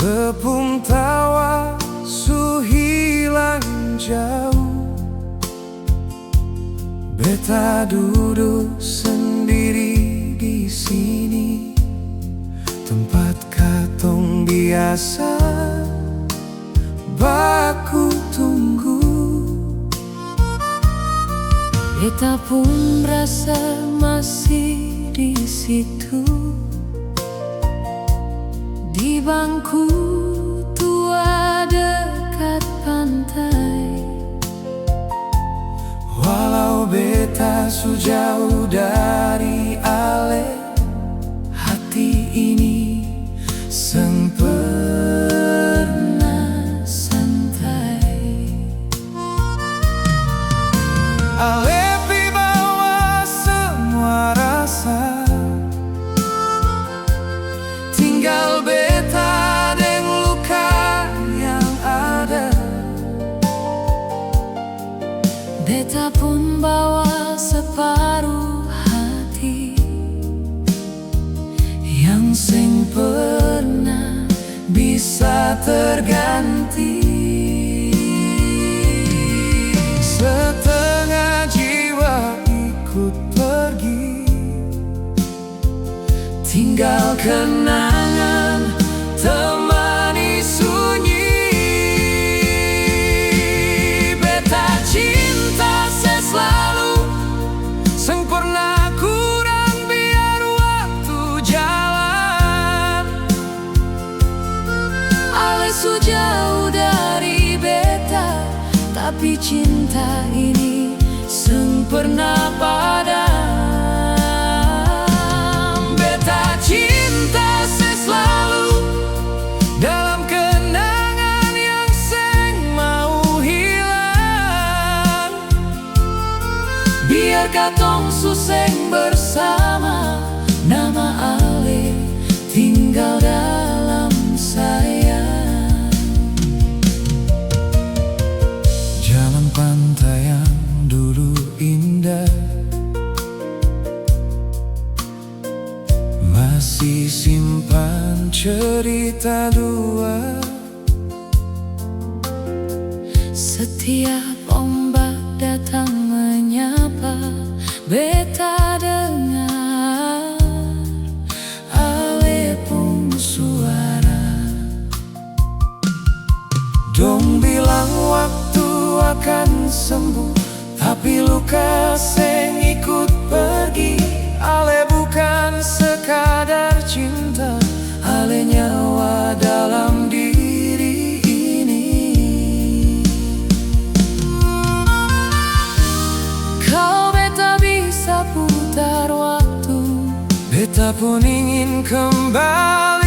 Tepung tawa su hilang jauh. Beta duduk sendiri di sini, tempat katong biasa baku tunggu. Beta pun merasa masih di situ, di bangku tua dekat pantai. Walau beta sejauh dari ale, hati ini pernah santai. Ale pi bawa semua rasa, tinggal beta deng luka yang ada. Beta pun bawa separuh hati yang seng pernah bisa terganti. Setengah jiwa ikut pergi, tinggal kenangan temani sunyi. Beta cinta selalu seng pernah kurang biar waktu jalan. Ale su jauh dari beta, tapi cinta ini seng pernah padam. Beta cinta selalu dalam kenangan yang seng mau hilang. Biar katong suseng bersama, nama Ale tinggal dalam sayang. Jalan pantai yang dulu indah masih simpan cerita dua. Setiap ombak datang menyapa, beta dengar Ale pun suara. Dong bilang waktu akan sembuh, tapi luka seng ikut pergi. Ale bukan sekadar cinta, ale nyawa dalam diri ini. Kau beta bisa putar waktu, Beta pun ingin kembali.